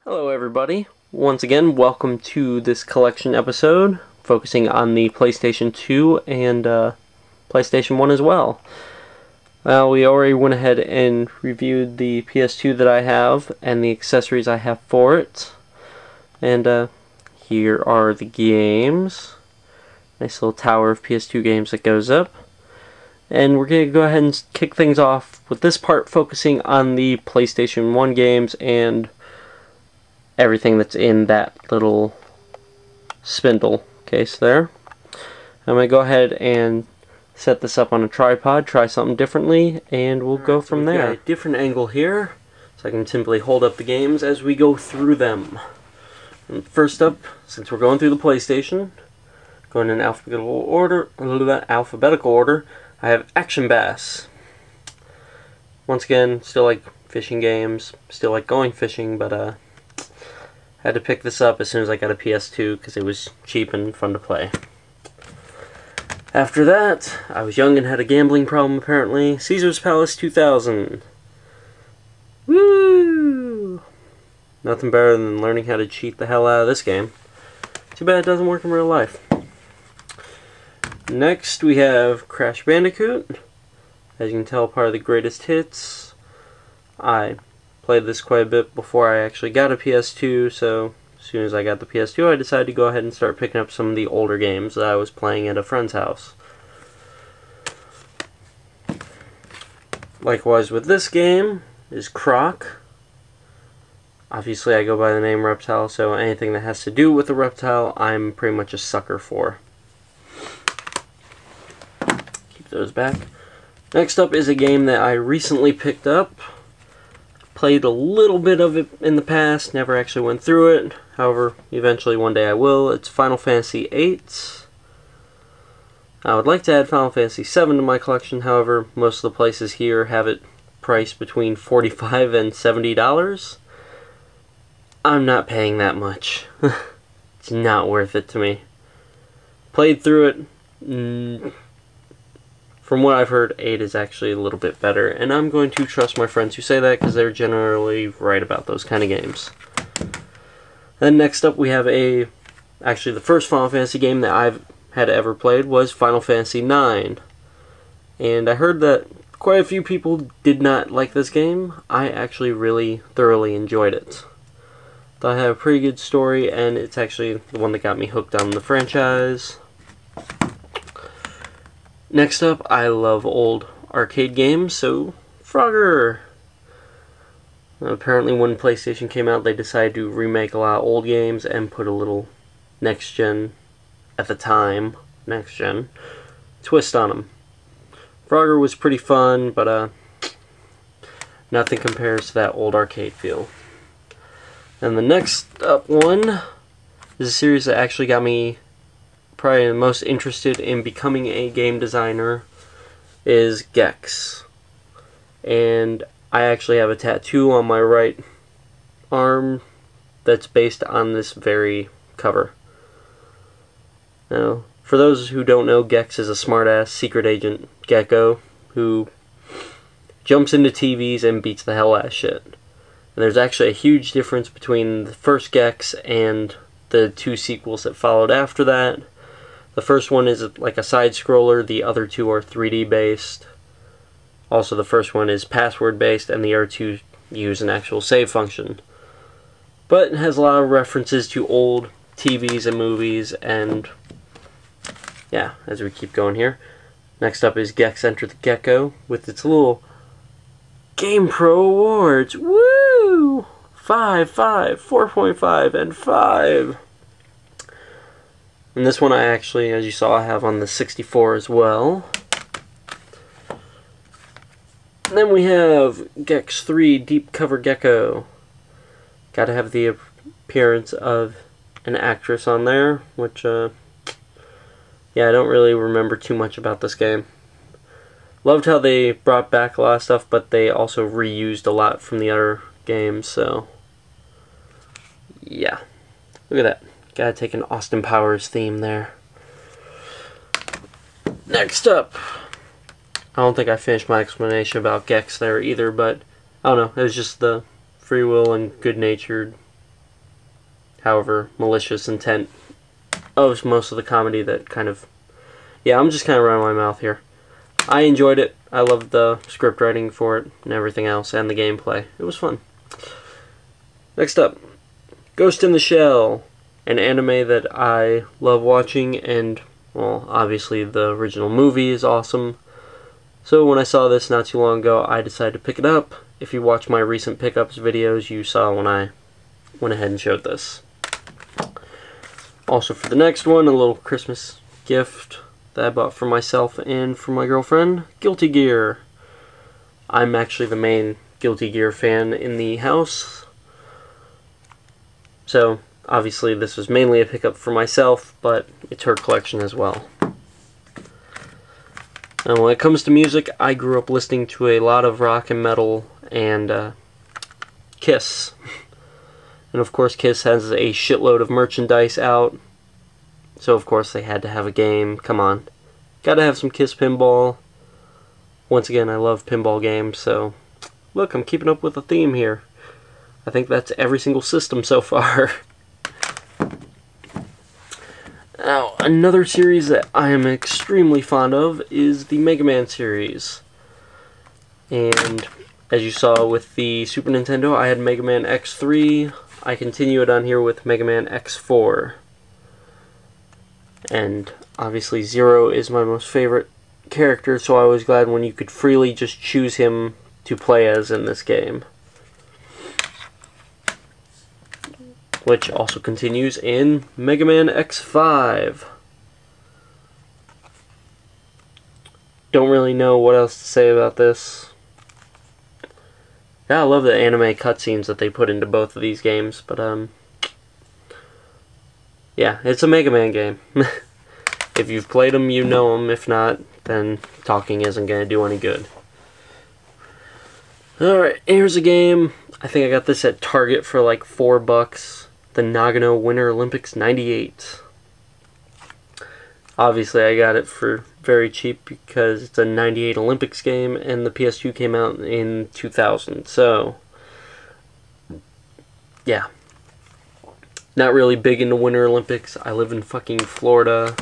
Hello everybody. Once again, welcome to this collection episode focusing on the PlayStation 2 and PlayStation 1 as well. Well, we already went ahead and reviewed the PS2 that I have and the accessories I have for it. And here are the games. Nice little tower of PS2 games that goes up. And we're going to go ahead and kick things off with this part focusing on the PlayStation 1 games and everything that's in that little spindle case there. I'm going to go ahead and set this up on a tripod, try something differently, and we'll go from there. Got a different angle here, so I can simply hold up the games as we go through them. And first up, since we're going through the PlayStation, going in alphabetical order, I have Action Bass. Once again, still like fishing games, still like going fishing, but had to pick this up as soon as I got a PS2 because it was cheap and fun to play. After that, I was young and had a gambling problem apparently. Caesar's Palace 2000. Woo! Nothing better than learning how to cheat the hell out of this game. Too bad it doesn't work in real life. Next we have Crash Bandicoot. As you can tell, part of the greatest hits. I played this quite a bit before I actually got a PS2, so as soon as I got the PS2 I decided to go ahead and start picking up some of the older games that I was playing at a friend's house. Likewise with this game is Croc. Obviously I go by the name Reptile, so anything that has to do with a reptile I'm pretty much a sucker for. Keep those back. Next up is a game that I recently picked up. Played a little bit of it in the past, never actually went through it. However, eventually one day I will. It's Final Fantasy VIII. I would like to add Final Fantasy VII to my collection, however, most of the places here have it priced between $45 and $70. I'm not paying that much. It's not worth it to me. Played through it. From what I've heard, 8 is actually a little bit better, and I'm going to trust my friends who say that because they're generally right about those kind of games. Then next up we have actually the first Final Fantasy game that I've had ever played was Final Fantasy IX. And I heard that quite a few people did not like this game. I actually really thoroughly enjoyed it. Thought it had a pretty good story, and it's actually the one that got me hooked on the franchise. Next up, I love old arcade games, so Frogger. Apparently when PlayStation came out, they decided to remake a lot of old games and put a little next-gen, at the time, next-gen, twist on them. Frogger was pretty fun, but nothing compares to that old arcade feel. And the next up one is a series that actually got me probably the most interested in becoming a game designer is Gex. And I actually have a tattoo on my right arm that's based on this very cover. Now, for those who don't know, Gex is a smartass secret agent gecko who jumps into TVs and beats the hell out of shit. And there's actually a huge difference between the first Gex and the two sequels that followed after that. The first one is like a side-scroller, the other two are 3D based. Also the first one is password based and the other two use an actual save function. But it has a lot of references to old TVs and movies, and yeah, as we keep going here. Next up is Gex Enter the Gecko with its little Game Pro awards. Woo! 5, 5, 4.5, and 5. And this one I actually, as you saw, I have on the 64 as well. And then we have Gex 3 Deep Cover Gecko. Gotta have the appearance of an actress on there, which, yeah, I don't really remember too much about this game. Loved how they brought back a lot of stuff, but they also reused a lot from the other games, so yeah. Look at that. Gotta take an Austin Powers theme there. Next up, I don't think I finished my explanation about Gex there either, but I don't know, it was just the free will and good-natured however malicious intent of most of the comedy that kind of... Yeah, I'm just kind of running my mouth here. I enjoyed it. I loved the script writing for it and everything else, and the gameplay. It was fun. Next up, Ghost in the Shell, an anime that I love watching, and, well, obviously the original movie is awesome. So when I saw this not too long ago, I decided to pick it up. If you watch my recent pickups videos, you saw when I went ahead and showed this. Also for the next one, a little Christmas gift that I bought for myself and for my girlfriend, Guilty Gear. I'm actually the main Guilty Gear fan in the house. So, obviously this was mainly a pickup for myself, but it's her collection as well. Now when it comes to music, I grew up listening to a lot of rock and metal and Kiss. And of course Kiss has a shitload of merchandise out. So of course they had to have a game. Come on. Gotta have some Kiss pinball. Once again, I love pinball games, so... Look, I'm keeping up with the theme here. I think that's every single system so far. Now, another series that I am extremely fond of is the Mega Man series. And as you saw with the Super Nintendo, I had Mega Man X3. I continue it on here with Mega Man X4. And obviously Zero is my most favorite character, so I was glad when you could freely just choose him to play as in this game. Which also continues in Mega Man X5. Don't really know what else to say about this. Yeah, I love the anime cutscenes that they put into both of these games, but yeah, it's a Mega Man game. If you've played them, you know them. If not, then talking isn't going to do any good. Alright, here's a game. I think I got this at Target for like $4. The Nagano Winter Olympics 98. Obviously, I got it for very cheap because it's a 98 Olympics game, and the PS2 came out in 2000. So, yeah. Not really big into Winter Olympics. I live in fucking Florida.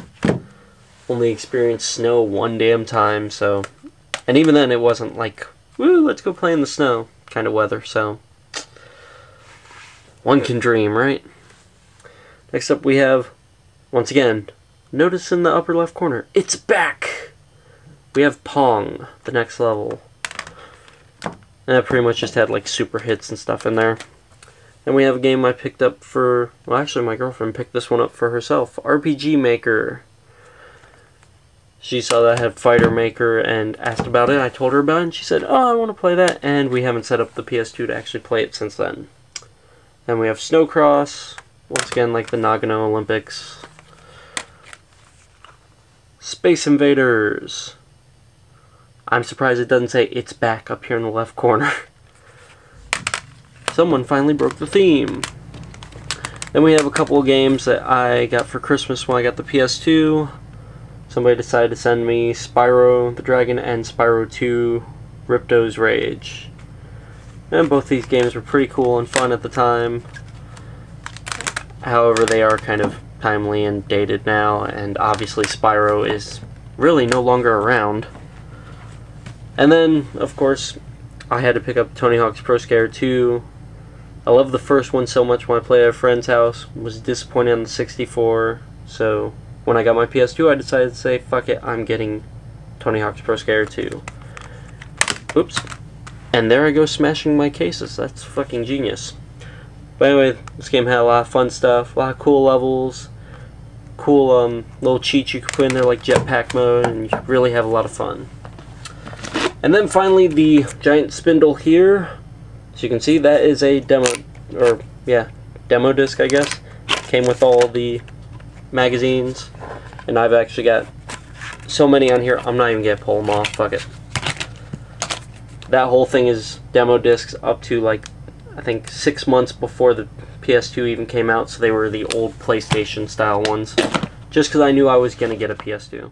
Only experienced snow one damn time, so... And even then, it wasn't like, woo, let's go play in the snow kind of weather, so... One can dream, right? Next up we have, once again, notice in the upper left corner, it's back! We have Pong, the next level. And that pretty much just had like super hits and stuff in there. And we have a game I picked up for, well actually my girlfriend picked this one up for herself, RPG Maker. She saw that I had Fighter Maker and asked about it. I told her about it and she said, oh, I want to play that. And we haven't set up the PS2 to actually play it since then. Then we have Snowcross. Once again, like the Nagano Olympics. Space Invaders. I'm surprised it doesn't say it's back up here in the left corner. Someone finally broke the theme. Then we have a couple of games that I got for Christmas when I got the PS2. Somebody decided to send me Spyro the Dragon and Spyro 2 Ripto's Rage. And both these games were pretty cool and fun at the time. However, they are kind of timely and dated now, and obviously Spyro is really no longer around. And then, of course, I had to pick up Tony Hawk's Pro Skater 2. I loved the first one so much when I played at a friend's house. Was disappointed on the 64, so... When I got my PS2, I decided to say, fuck it, I'm getting Tony Hawk's Pro Skater 2. Oops. And there I go smashing my cases. That's fucking genius. But anyway, this game had a lot of fun stuff, a lot of cool levels, cool little cheats you could put in there like jetpack mode, and you could really have a lot of fun. And then finally the giant spindle here. As you can see, that is a demo, or yeah, demo disc I guess. Came with all the magazines, and I've actually got so many on here, I'm not even gonna pull them off, fuck it. That whole thing is demo discs up to like, I think 6 months before the PS2 even came out, so they were the old PlayStation style ones, just because I knew I was gonna get a PS2.